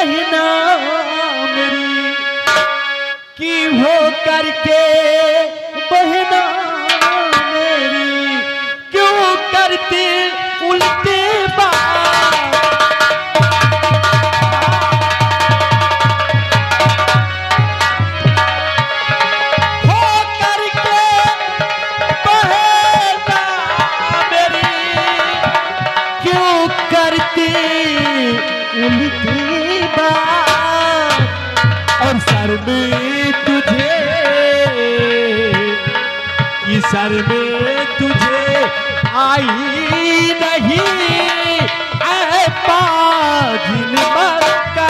बहना मेरी की हो करके बहना मेरी क्यों करती उल्टी बात। हो करके बहना मेरी क्यों करती उल्टी बात। और सर में तुझे कि सर में तुझे आई नहीं ऐ पाजिन मक्का।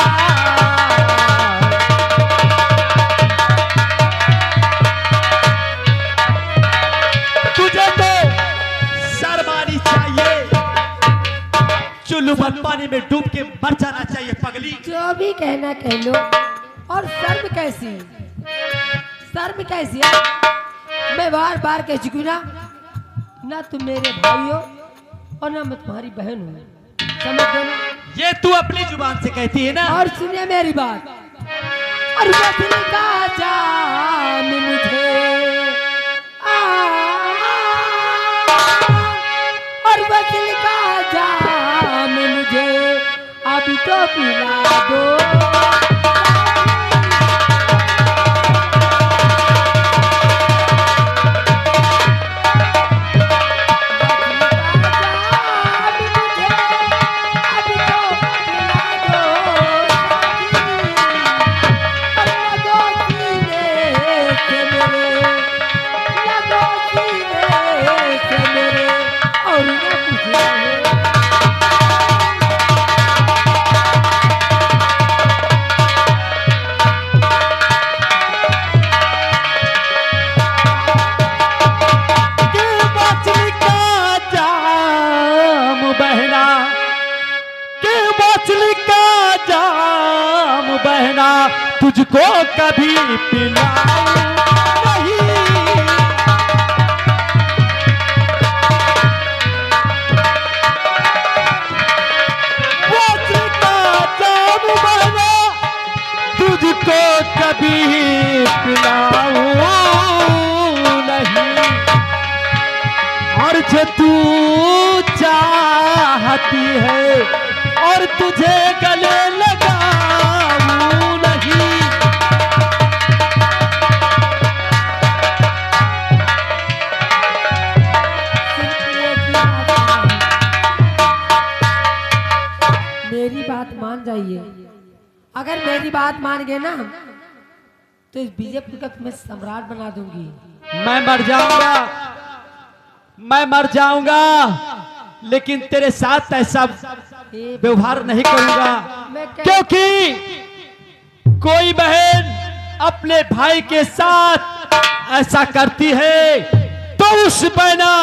तुझे तो शर्मानी चाहिए, चुल्लू बंद पानी में डूब के मर जाना चाहिए पगली। जो भी कहना कह लो। और शर्म कैसी, शर्म कैसी है? मैं बार बार कह चुकी ना, ना तुम मेरे भाई हो और ना मैं तुम्हारी बहन हूँ, समझ गए ना? ये तू अपनी जुबान से कहती है ना। और सुनिए मेरी बात, और वसील का जाम मुझे और वसील का जाम मुझे अभी तो पिला दो। तुझको कभी पिलाऊं नहीं। वोट का जाम बहना तुझको कभी पिलाऊं नहीं। और जो तू चाहती है और तुझे गले लगाऊं नहीं। मेरी बात मान जाइए, अगर मेरी बात मान गए ना तो इस बीजेपी का तुम्हें सम्राट बना दूंगी। मैं मर जाऊंगा, मैं मर जाऊंगा, लेकिन तेरे साथ ऐसा व्यवहार नहीं करूंगा। क्योंकि कोई बहन अपने भाई के साथ ऐसा करती है तो उस बहना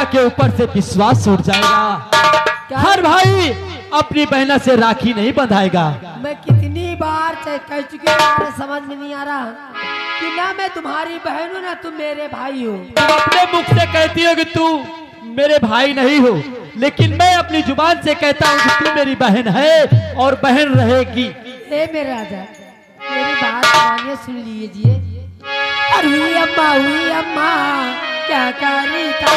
के ऊपर से विश्वास उठ जाएगा। हर भाई अपनी बहना से राखी नहीं बंधाएगा। मैं कितनी बार कह चुकी हूँ, समझ में नहीं आ रहा कि ना मैं तुम्हारी बहन हूँ ना तुम मेरे भाई हो। तुम अपने मुख से कहती हो कि तू मेरे भाई नहीं हो, लेकिन मैं अपनी जुबान से कहता हूँ कि तू मेरी बहन है और बहन रहेगी। हे मेरे राजा, मेरी बात मानिए, सुन लीजिए। हुई अम्मा क्या करी था।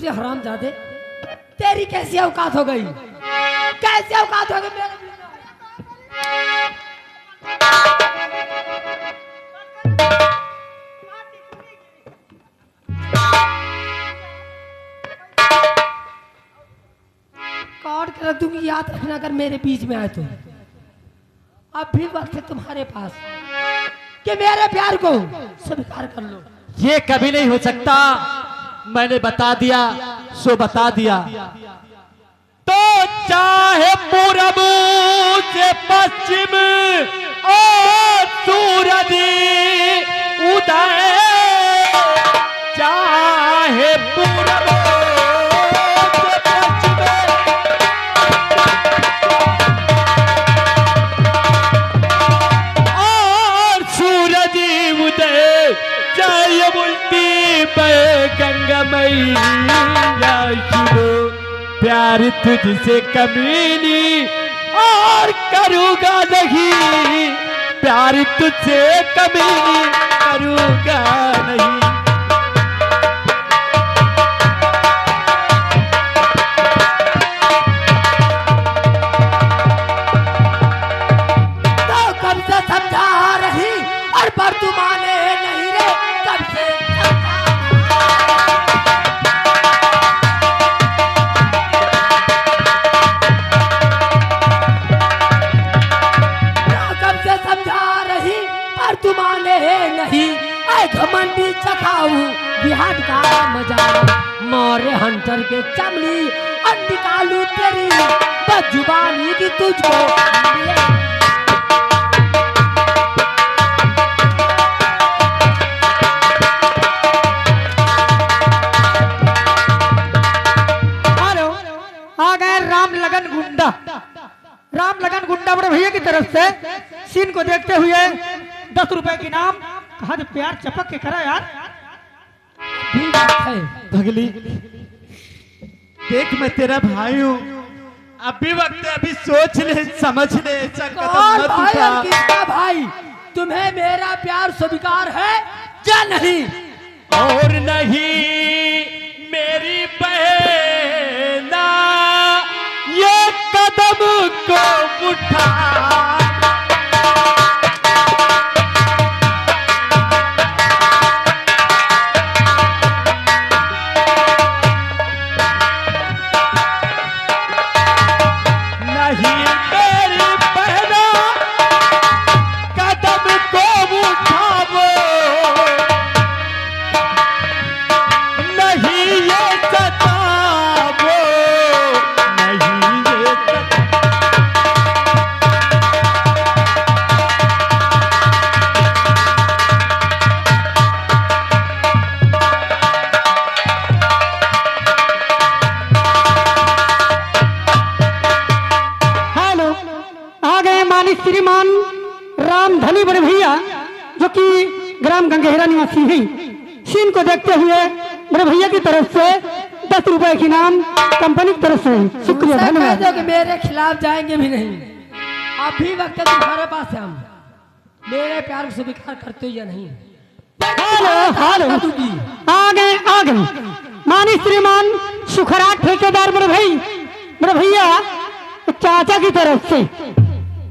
के हरामजादे, तेरी कैसी औकात हो गई? कैसी औकात हो गई मेरे? काट के रख दूंगी, याद रखना अगर मेरे बीच में आए तो। अब भी वक्त है तुम्हारे पास कि मेरे प्यार को स्वीकार कर लो। ये कभी नहीं हो सकता। मैंने बता दिया सो बता दिया। तो चाहे पूरब से पश्चिम और सूरज उदय, चाहे पूरब से पश्चिम और सूरज उदय, चाहे उल्टी पे गंगा मैया शुरू, प्यार तुझसे कमीनी और करूँगा नहीं, प्यार तुझसे कमीनी करूँगा नहीं। तो कब से समझा रही और पर तू माने नहीं रे, कब से समझा रही पर तू माने नहीं। ऐ घमंडी चखाऊ बिहार का मजा, मोरे हंटर के चमड़ी और निकालू तेरी बदजुबानी की तुझको मिले। आ गए राम लगन गुंडा। राम लगन गुंडा बड़े भैया की तरफ से सीन को देखते हुए 10 रुपए की नाम। कहा जो प्यार चपक के करा यार। भी बात है। भगली देख, मैं तेरा भाई हूँ, अभी वक्त है, अभी सोच ले समझ ले, ऐसा कदम कौन मत भाई उठा। और किसका भाई? तुम्हें मेरा प्यार स्वीकार है या नहीं? और नहीं मेरी बहना, ये कदम को उठा। नहीं मेरी बहना, कदम को उठावो, नहीं ये सतावो, नहीं ये हेलो, आ गए मानी श्रीमान राम धनी बड़े भैया, जो कि ग्राम गंगेहरा निवासी हैं। सीन को देखते हुए बड़े भैया की तरफ से 10 रुपए की नाम कंपनी की तरफ से शुक्रिया, मुझसे कह धन्यवाद। दो कि मेरे खिलाफ जाएंगे भी नहीं। अभी वक्त है तुम्हारे पास है, हम मेरे प्यार को स्वीकार करते हो या नहीं? हेलो हेलो, कर दूंगी। आ गए मानी श्रीमान सुखराट ठेकेदार बड़े भैया चाचा की तरफ से,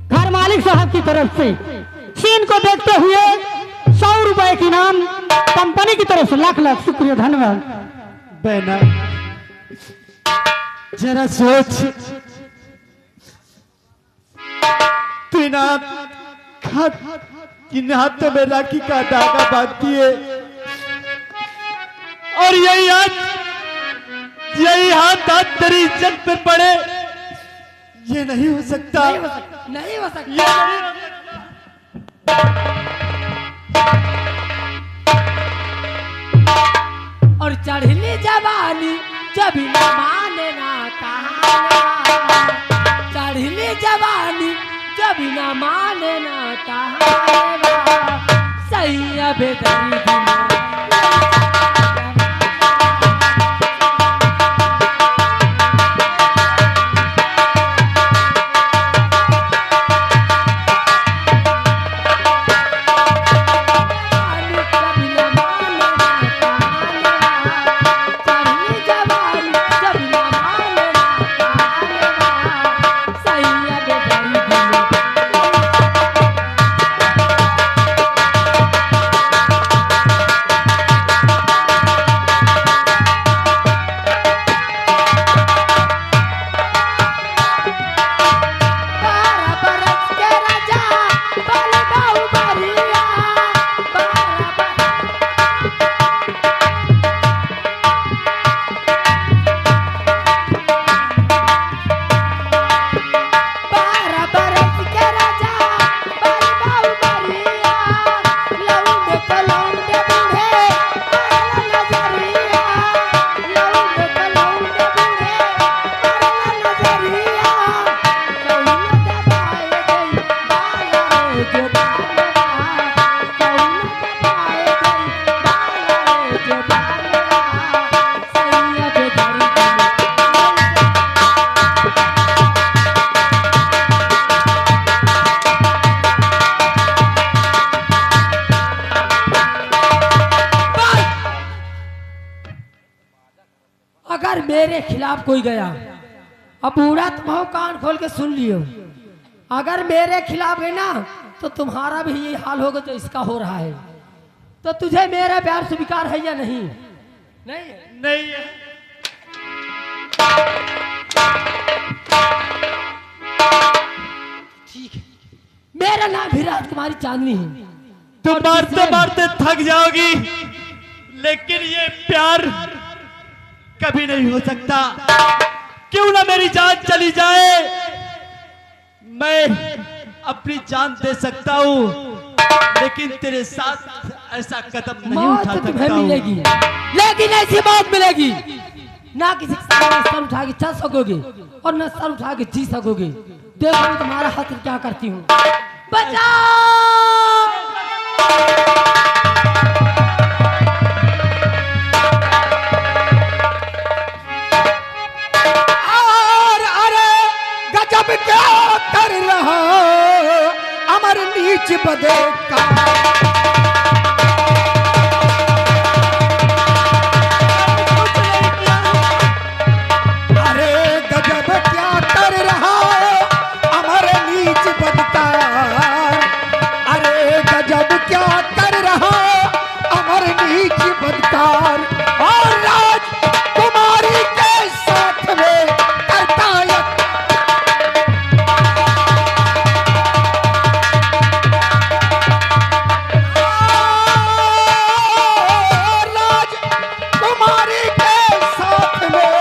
घर मालिक साहब की तरफ से सीन को देखते हुए 100 रुपए की नाम कंपनी की तरफ से लाख लाख शुक्रिया, धन्यवाद। बहना जरा सोच, तू इन हाथों में राखी का धागा बांधती है, और यही हाथ तेरी इज्जत पर पड़े, ये नहीं हो सकता। नहीं हो सकता, नहीं हो सकता। ये नहीं हो सकता। और चढ़ली जवानी जब न माने ना कहा, चढ़ली जवानी जब न माने ना कहा, सही अब दर्द जवानी अगर मेरे खिलाफ कोई गया, अब बूढ़ा तुम हो, कान खोल के सुन लियो, अगर मेरे खिलाफ गए ना तो तुम्हारा भी यही हाल होगा जो इसका हो रहा है। तो तुझे मेरा प्यार स्वीकार है या नहीं? नहीं है। नहीं है। ठीक है, मेरा नाम भी राजकुमारी चांदनी है। तुम मारते मारते थक जाओगी, लेकिन ये प्यार कभी नहीं हो सकता। क्यों ना मेरी जान चली जाए, मैं अपनी जान दे सकता हूँ, लेकिन तेरे साथ ऐसा कदम नहीं मौत उठा तुम्हें सकता हूँ। मिलेगी, लेकिन ऐसी मौत मिलेगी ना किसी के सामने सर उठा के चल सकोगे और न सर उठा के जी सकोगे। देखो मैं तुम्हारा हाथ क्या करती हूँ। बचाओ! और अरे गजब क्या कर रहा अमर नीच बदे का। अरे गजब क्या कर रहा अमर नीच बदकार। अरे गजब क्या कर रहा अमर नीच बदकार। और राजकुमारी के साथ में करता यह राजकुमारी के साथ में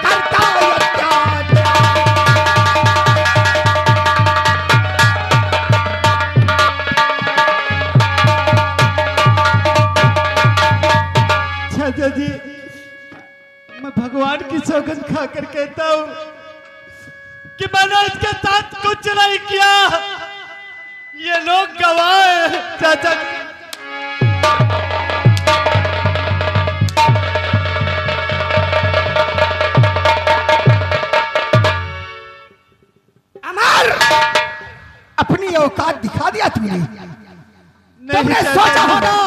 करता यह त्याग। चाचा जी, मैं भगवान की सौगंध खाकर कहता हूँ कि मैंने इसके साथ कुछ नहीं किया। ये लोग गवाह हैं चाचा जी। अमर अपनी औकात दिखा दिया तुमने। नहीं तुमने चाचा सोचा जी। होगा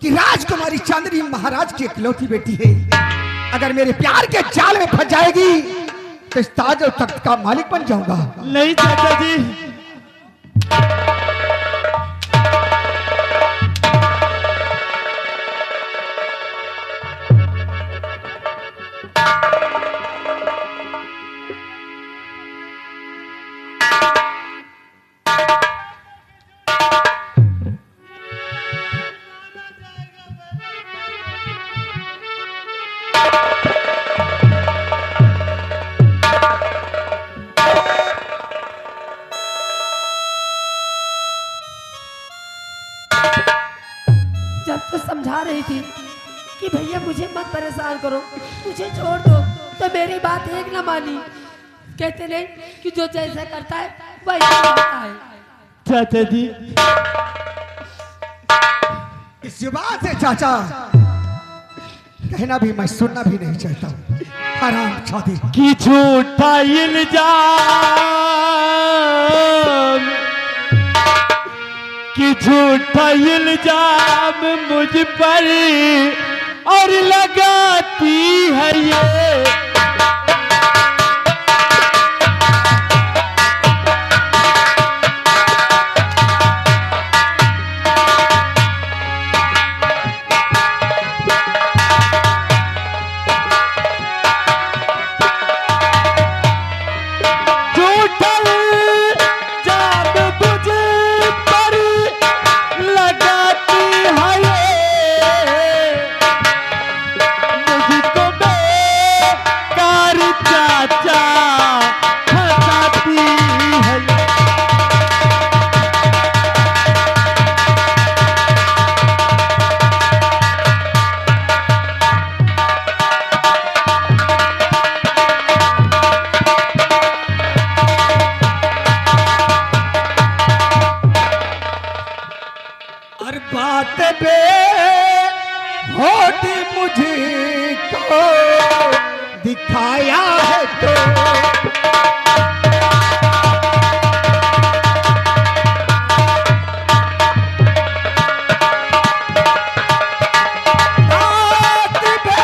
कि राजकुमारी चांदनी महाराज की इकलौती बेटी है, अगर मेरे प्यार के जाल में फंस जाएगी तो इस ताज और तख्त का मालिक बन जाऊंगा। नहीं चाचा जी, जब तो समझा रही थी कि भैया मुझे मत परेशान करो, मुझे छोड़ दो, तो मेरी बात एक न मानी। कहते नहीं कि जो जैसा करता है वैसा होता है। चाचा जी, इस जुबान से चाचा कहना भी मैं सुनना भी नहीं चाहता। हराम छाती कि झूठा इल्जाम, कि झूठा इल्जाम मुझ पर और लगाती है ये। झूठा इल्जाम मुझ पर लगाती है ये। मुझको बेकार चाचा फंसाती है ये। और बात बे होती मुझे को दिखाया है तो बात बे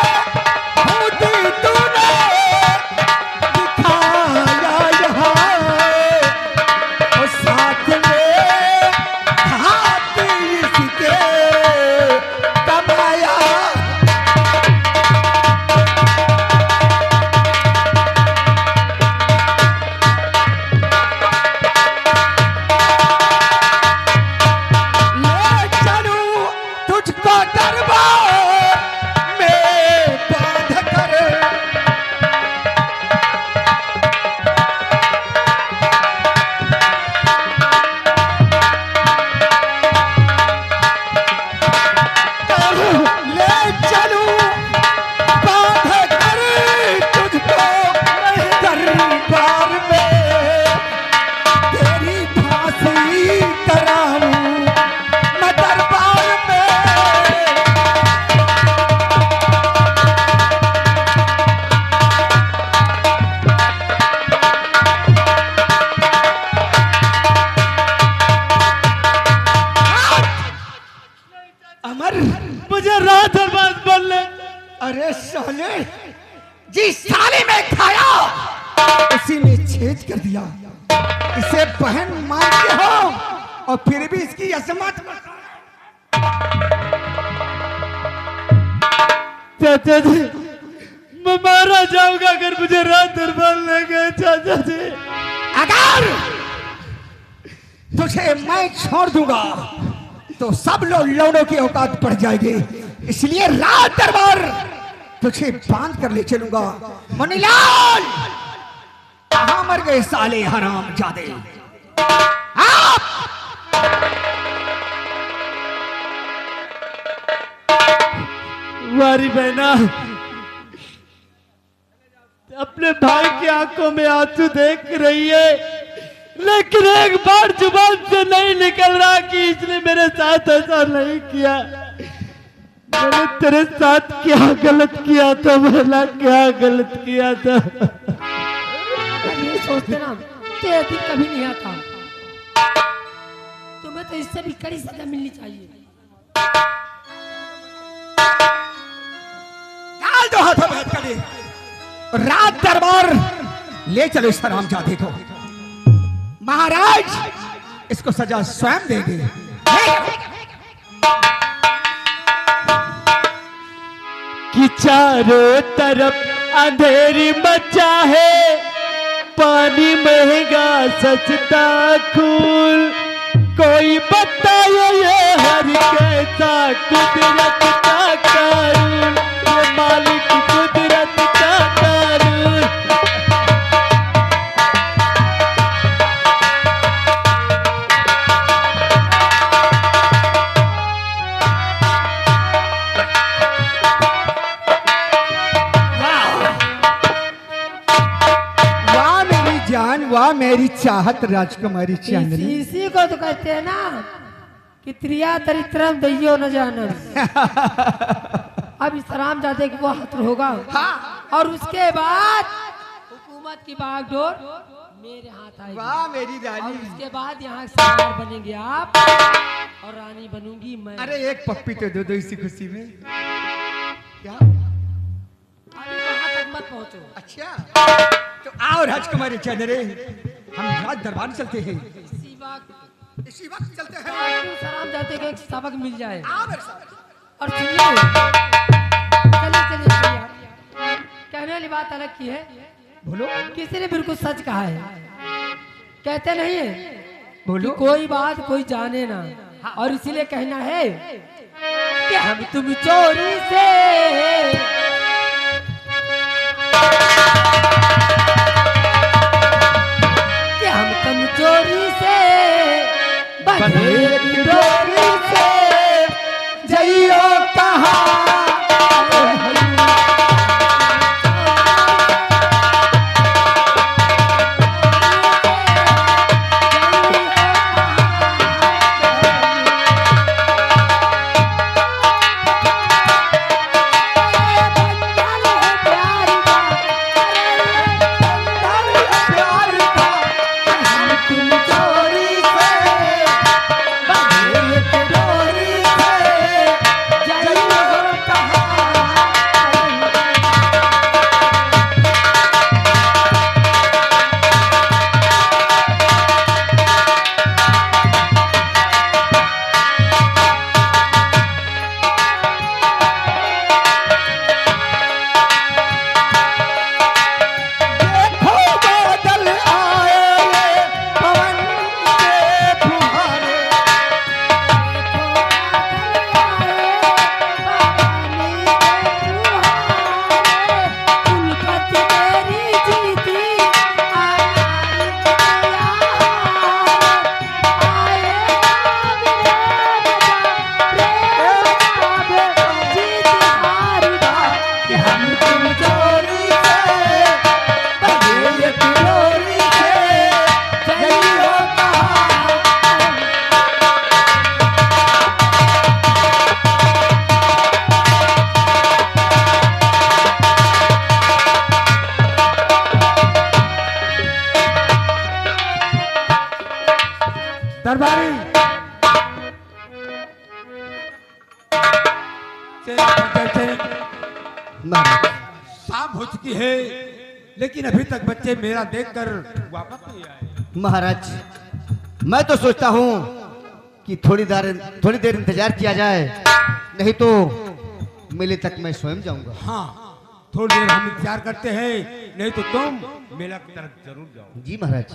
अरे साले, जिस साले में खाया उसी में छेद कर दिया। इसे बहन मानते हो और फिर भी इसकी असमत। चाचा जी, मैं मारा जाऊंगा अगर मुझे राज दरबार ले गए चाचा जी। अगर तुझे मैं छोड़ दूंगा तो सब लोग लौड़ों की औकात पड़ जाएगी। इसलिए राज दरबार तुझे बांध कर ले चलूंगा। मनीलाल, कहां मर गए साले हराम जादे? वारी बहना, अपने भाई की आंखों में आंसू देख रही है, लेकिन एक बार जुबान से नहीं निकल रहा कि इसने मेरे साथ ऐसा नहीं किया। मैंने तेरे साथ क्या गलत किया था? भला क्या गलत किया था? ये सोचते ना तेरा दिन कभी नहीं आता। तुम्हें तो इससे भी कड़ी सजा मिलनी चाहिए। डाल दो हाथों में हथकड़ी। राज दरबार ले चलो इस हरामजादे को। महाराज इसको सजा स्वयं देंगे। कि चारों तरफ अंधेरी मचा है, पानी महंगा सस्ता खून, कोई बताए ये हर कैसा कुदरत का कानून, ये मालिक कुदरत का कानून। वाह मेरी चाहत राजकुमारी चांदनी। इसी को तो कहते हैं ना कि त्रिया दरिद्रम दैयो न जानन। अब इस हरामजादे को वो हाथ होगा और उसके बाद हुकूमत की बागडोर मेरे हाथ आएगी। वाह मेरी और रानी। उसके बाद यहाँ सरदार बनेंगे आप और रानी बनूंगी मैं। अरे एक पप्पी तो दो दो इसी खुशी में। क्या? अभी वहाँ तक मत पहुँचो। अच्छा तो आओ राजकुमारी चंद्रे, हम राज दरबार चलते हैं। इसी वक्त चलते हैं। हरामजादे को एक सबक मिल जाए। आओ मेरे साथ। और सुनिए, चलिए चलिए चलिए। कहने वाली बात अलग की है। बोलो किसी ने बिल्कुल सच कहा है। कहते नहीं है बोलो। कि कोई बात कोई जाने ना, और इसीलिए कहना है कि हम तुम चोरी से कि हम तुम चोरी से बंधे की डोरी से जइयो कहाँ महाराज शाम हो चुकी है, लेकिन अभी तक बच्चे मेरा देखकर वापस नहीं आए। महाराज मैं तो सोचता हूँ कि थोड़ी देर इंतजार किया जाए, नहीं तो मेले तक मैं स्वयं जाऊंगा। हाँ, थोड़ी देर हम इंतजार करते हैं, नहीं तो तुम मेला की तरफ जरूर जाओ। जी महाराज।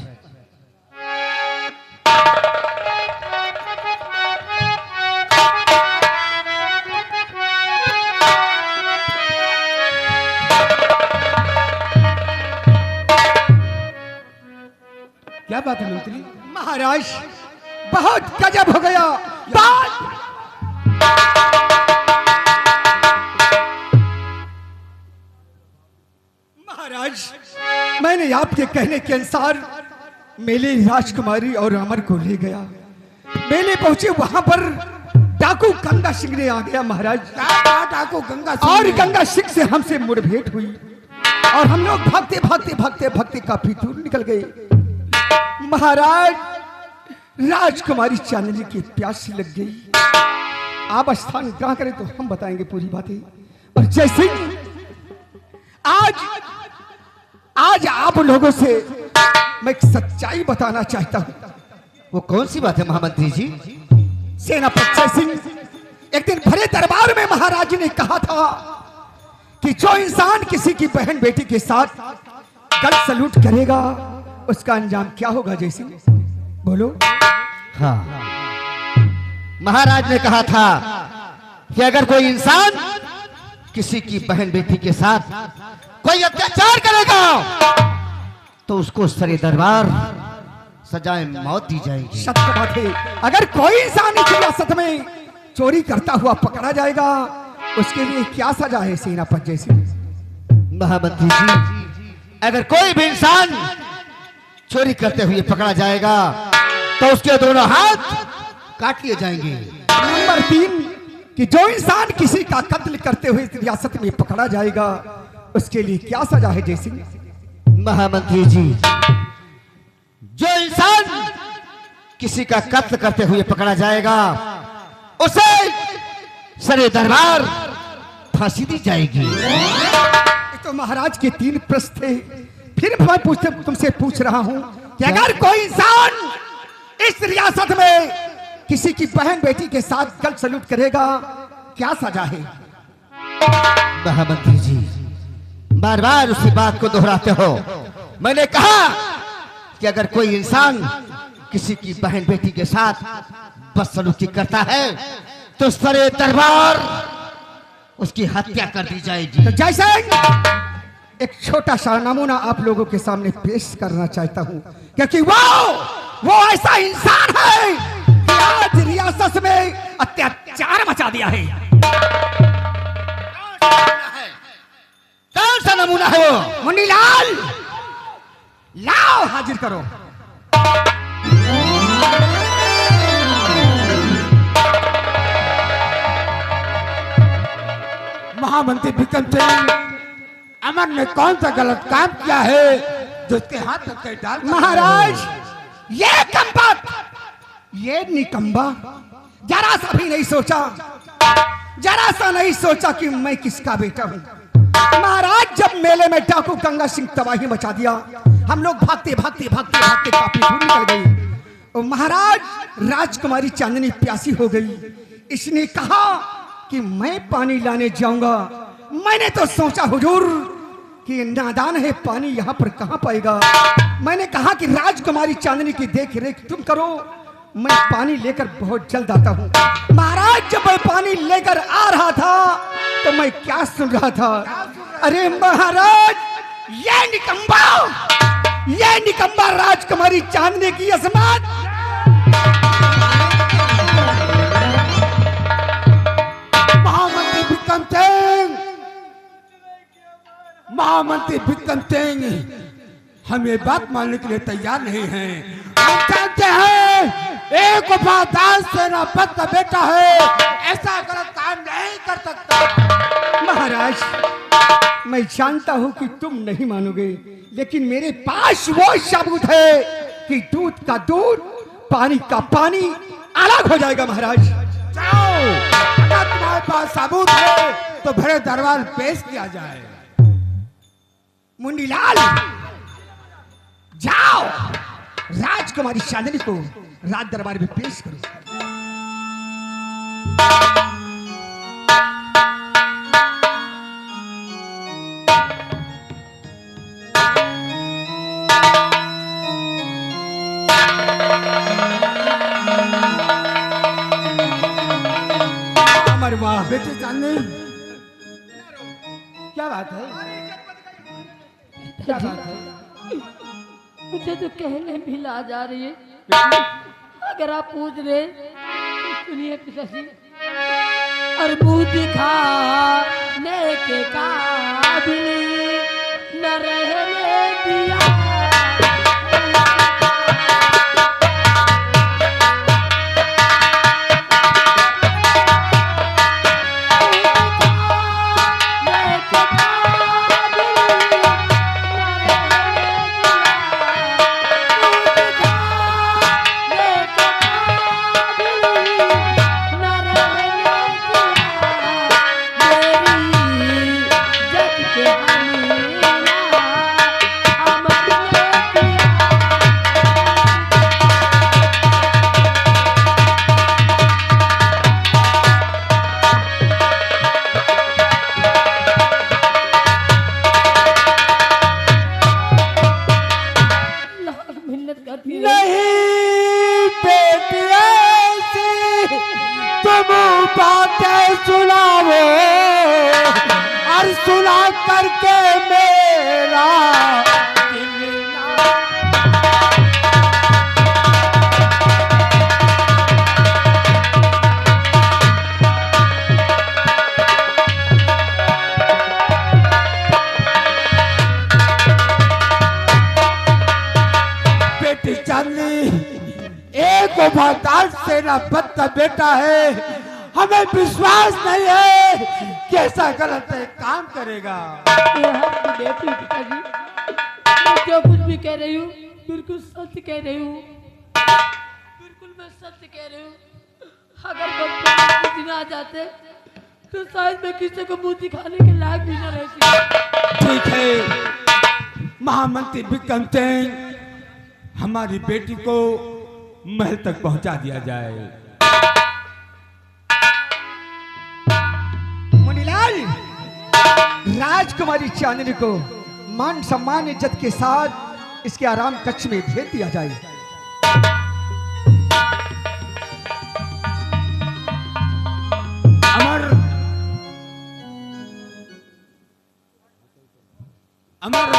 क्या बात है मंत्री? महाराज बहुत गजब हो गया। बात महाराज मैंने आपके कहने के अनुसार मेले राजकुमारी और अमर को ले गया। मेले पहुंचे, वहां पर डाकू गंगा सिंह ने आ गया महाराज। डाकू गंगा और गंगा सिंह से हमसे मुठभेड़ हुई और हम लोग भागते भागते भागते भागते काफी दूर निकल गए। महाराज राजकुमारी चांदनी की प्यास लग गई। आप स्थान ग्रहण करें तो हम बताएंगे पूरी बातें। और जैसे आज आप लोगों से मैं एक सच्चाई बताना चाहता हूं। वो कौन सी बात है महामंत्री जी? सेनापति जय सिंह एक दिन भरे दरबार में महाराज ने कहा था कि जो इंसान किसी की बहन बेटी के साथ गलत सलूट करेगा उसका अंजाम क्या होगा? जय सिंह बोलो। हाँ, महाराज ने कहा था कि अगर कोई इंसान किसी की बहन बेटी के साथ कोई अत्याचार करेगा तो उसको सरे दरबार सजाए मौत दी जाएगी। सत्य बात है। अगर कोई इंसान इस रियासत में चोरी करता हुआ पकड़ा जाएगा उसके लिए क्या सजा है सेनापति जय सिंह? महामंत्री जी अगर कोई भी इंसान चोरी करते हुए पकड़ा जाएगा तो उसके दोनों हाथ काट लिए जाएंगे। नंबर 3 कि जो इंसान किसी का कत्ल करते हुए इस रियासत में पकड़ा जाएगा उसके लिए क्या सजा है जय सिंह? महामंत्री जी जो इंसान किसी का कत्ल करते हुए पकड़ा जाएगा उसे सरे दरबार फांसी दी जाएगी। तो महाराज के 3 प्रश्न थे। फिर मैं तुमसे पूछ रहा हूं कि अगर कोई इंसान इस रियासत में किसी की बहन बेटी के साथ गलत सलूट करेगा क्या सजा है? महामंत्री जी बार बार उसी बात को दोहराते हो। मैंने कहा कि अगर कोई इंसान किसी की बहन बेटी के साथ बदसलूकी करता है तो सरे दरबार उसकी हत्या कर दी जाएगी। तो जैसे एक छोटा सा नमूना आप लोगों के सामने पेश करना चाहता हूं क्योंकि वो ऐसा इंसान है कि आज रियासत में अत्याचार मचा दिया है। कौन सा नमूना है वो? मुन्नीलाल लाओ हाजिर करो। महामंत्री विक्रम सिंह, अमर ने कौन सा गलत काम किया है जो उसके हाथ में कई डाल? महाराज ये कंपत, ये निकम्बा जरा सा भी नहीं सोचा, जरा सा नहीं सोचा कि मैं किसका बेटा हूं। महाराज जब मेले में डाकू गंगा सिंह तबाही मचा दिया हम लोग भागते भागते भागते भागते काफी दूर निकल गए और महाराज राजकुमारी चांदनी प्यासी हो गई। इसने कहा कि मैं पानी लाने जाऊंगा। मैंने तो सोचा हुजूर कि नादान है, पानी यहाँ पर कहाँ पाएगा। मैंने कहा कि राजकुमारी चांदनी की देख रेख तुम करो, मैं पानी लेकर बहुत जल्द आता हूँ। महाराज जब मैं पानी लेकर आ रहा था तो मैं क्या सुन रहा था? अरे महाराज ये निकम्बा राजकुमारी चांदनी की असमत महामंत्री विक्रम सिंह, हम ये बात मानने के लिए तैयार नहीं हैं। हम जानते हैं एक वफादार सेनापति का बेटा है, ऐसा गलत काम नहीं कर सकता। महाराज मैं जानता हूं कि तुम नहीं मानोगे, लेकिन मेरे पास वो सबूत है कि दूध का दूध पानी का पानी अलग हो जाएगा। महाराज जाओ, अगर तुम्हारे पास सबूत है तो भरे दरबार पेश किया जाए। मुंडीलाल, जाओ राजकुमारी चांदनी को राज दरबार में पेश करो। अमर वाह बेटी चांदनी, क्या बात है? क्या बात है? मुझे तो कहने भी ला जा रही है। अगर आप पूछ रहे तो सुनिए पिताजी। और मुंह दिखाने के काबिल न रहने दिया। नहीं बेटी ऐसी तुम बातें सुनाओ और सुना करके मेरा दिल ना। बेटी चांदनी एक वफादार सेनापति का बेटा है, हमें विश्वास नहीं है कि ऐसा गलत काम करेगा। ये आपकी बेटी पिताजी, मैं जो कुछ भी कह रही हूँ बिल्कुल सत्य कह रही हूँ। बिल्कुल मैं सत्य कह रही हूँ। अगर कुछ दिन आ जाते तो शायद मैं किसी को मुंह दिखाने के लायक भी न रहती। ठीक है, महामंत्री विक्रम सिंह, हमारी बेटी को महल तक पहुंचा दिया जाए। मुनीलाल, राजकुमारी चांदनी को मान सम्मान इज्जत के साथ इसके आराम कक्ष में भेज दिया जाए। अमर, अमर,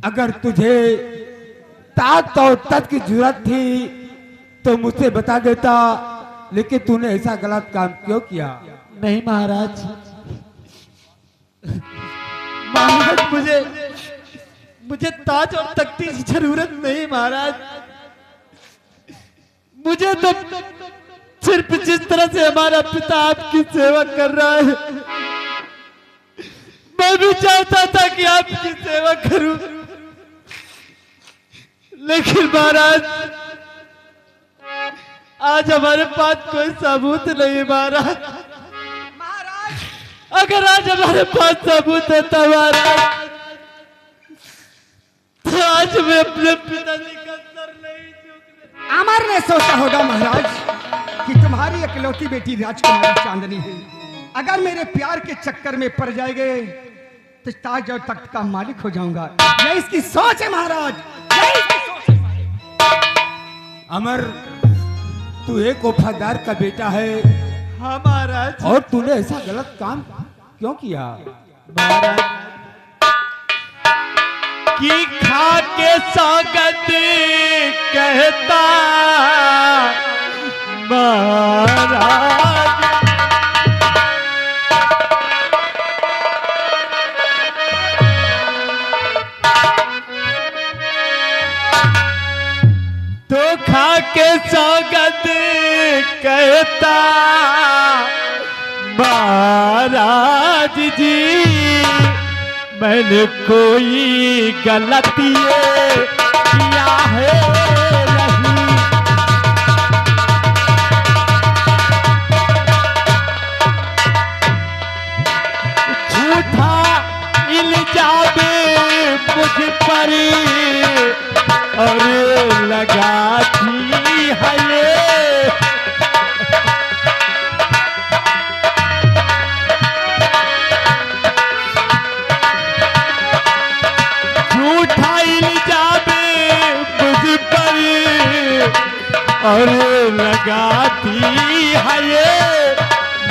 अगर तुझे तात और तत् की जरूरत थी तो मुझसे बता देता, लेकिन तूने ऐसा गलत काम क्यों किया? नहीं महाराज, महाराज मुझे ताज और तख्ती की जरूरत नहीं महाराज। मुझे तो सिर्फ जिस तरह से हमारा पिता आपकी सेवा कर रहा है, मैं भी चाहता था कि आपकी सेवा करूं, लेकिन महाराज आज हमारे पास कोई सबूत नहीं महाराज। अगर आज हमारे पास सबूत होता महाराज तो आज मैं अपने पिताजी का सर नहीं झुकने। अमर ने सोचा होगा महाराज कि तुम्हारी इकलौती बेटी राजकुमारी चांदनी है, अगर मेरे प्यार के चक्कर में पड़ जाएंगे तो ताज और तख्त का मालिक हो जाऊंगा। यह इसकी सोच है महाराज, यह इसकी सोच है। अमर, तू एक वफादार का बेटा है। हाँ महाराज। और तूने ऐसा गलत काम क्यों किया? महाराज की खा के सौगंध कहता महाराज, तो खा के सौगंध कहता महाराज जी, मैंने कोई गलती किया है नहीं। झूठा इल्जाम मुझ पर और लगाती है ये झूठा इल्जाम मुझ पर और लगाती है ये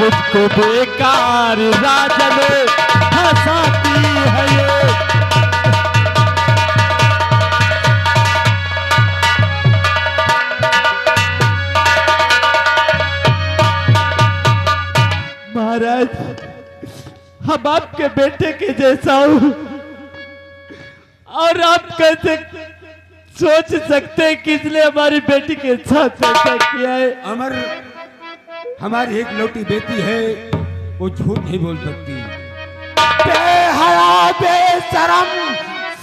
मुझको बेकार राजन हंसाती है ये महाराज हम आपके बेटे के जैसा हूं और आप कैसे सोच सकते हैं कि इसलिए हमारी बेटी के साथ ऐसा किया है। अमर, हमारी एक लौटी बेटी है, वो झूठ नहीं बोल सकती। बेहया बेशरम,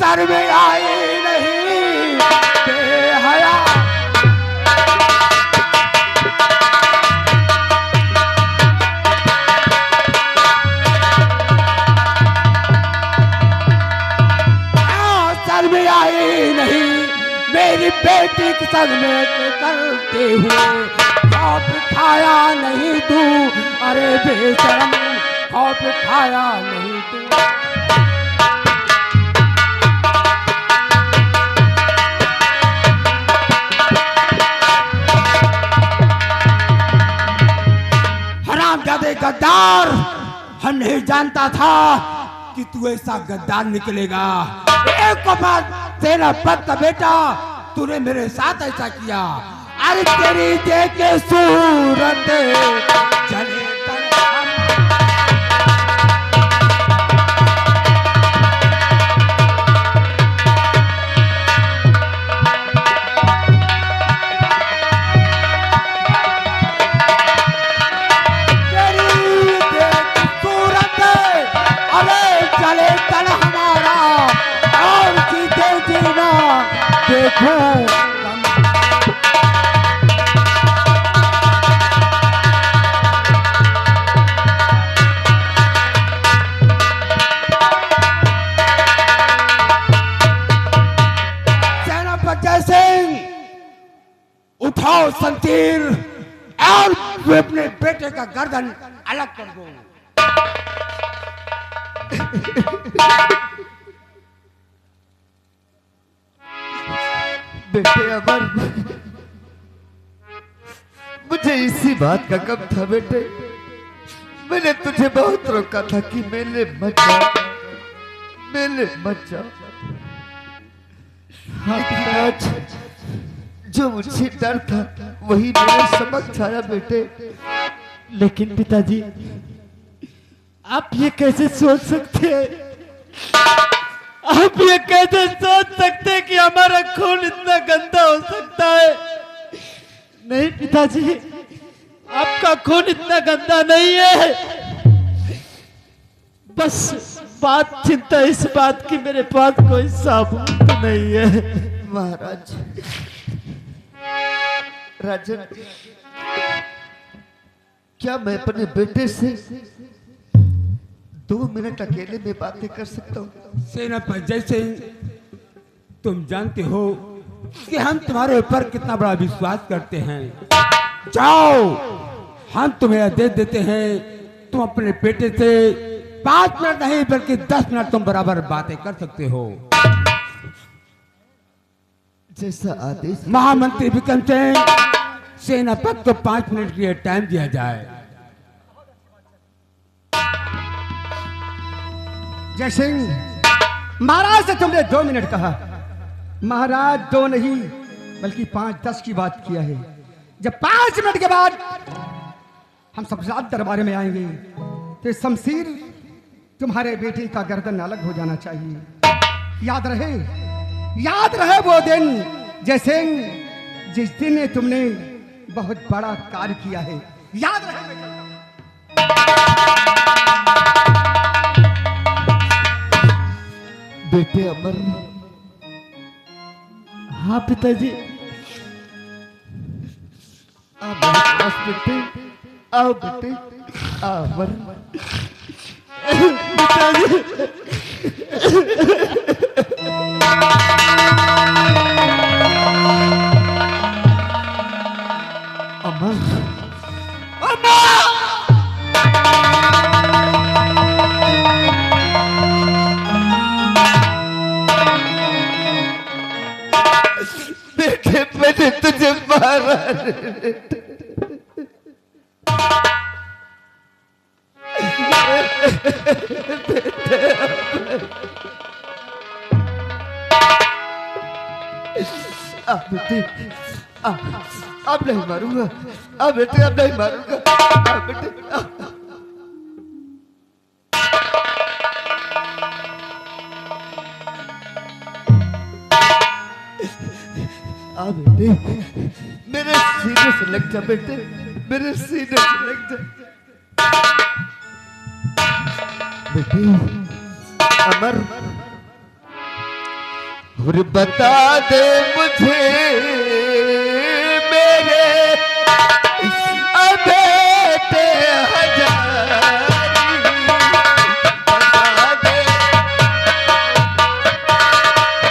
सर में आई नहीं बेहया। सर में आई नहीं मेरी बेटी के संग में करते हुए खौफ खाया नहीं तू, अरे बेशरम खौफ खाया नहीं तू। हरामजादे गद्दार, हम नहीं जानता था कि तू ऐसा गद्दार निकलेगा। एक बात तेरा पद का बेटा, तूने मेरे साथ ऐसा किया। अरे तेरी देखे सूरत चले देखो सेनापति जय सिंह, उठाओ शमशीर और अपने बेटे का गर्दन अलग कर दो। बेटे अमर, मुझे इसी बात का गम था बेटे। मैंने तुझे बहुत रोका था कि मेले मत जा, मेले मत जा। आज जो मुझे डर था वही मेरे समक्ष आया बेटे। लेकिन पिताजी, आप ये कैसे सोच सकते हैं? आप ये कैसे सोच सकते हैं कि हमारा खून इतना गंदा हो सकता है? नहीं पिताजी, आपका खून इतना गंदा नहीं है। बस बात चिंता इस बात की मेरे पास कोई सबूत नहीं है। महाराज राजन, क्या मैं अपने बेटे से 2 मिनट अकेले में बातें कर सकता हूँ? सेनापति जय सिंह, तुम जानते हो कि हम तुम्हारे ऊपर कितना बड़ा विश्वास करते हैं। जाओ, हम तुम्हें आदेश देते हैं, तुम अपने बेटे से 5 मिनट नहीं बल्कि 10 मिनट तुम बराबर बातें कर सकते हो। जैसा आदेश। महामंत्री विक्रम सिंह, सेनापति को 5 मिनट के लिए टाइम दिया जाए। जय सिंह, महाराज से तुमने 2 मिनट कहा। महाराज 2 नहीं बल्कि 5-10 की बात किया है। जब 5 मिनट के बाद हम सब रात दरबार में आएंगे तो शमशीर तुम्हारे बेटे का गर्दन अलग हो जाना चाहिए। याद रहे वो दिन जय सिंह, जिस दिन तुमने बहुत बड़ा कार्य किया है। याद रहे बेटे अमर। हाँ पिताजी। आओ मेरे पास बेटे, आओ बेटे, आओ अमर। पिताजी अम्मा बेटे मैंने तुझे मारा बेटे अब नहीं मारूंगा। अब बेटे अब नहीं मारूंगा। अब बेटे बेटे मेरे सीने से लग जा बेटे, मेरे सीने से लग जा बेटे। अमर और बता दे मुझे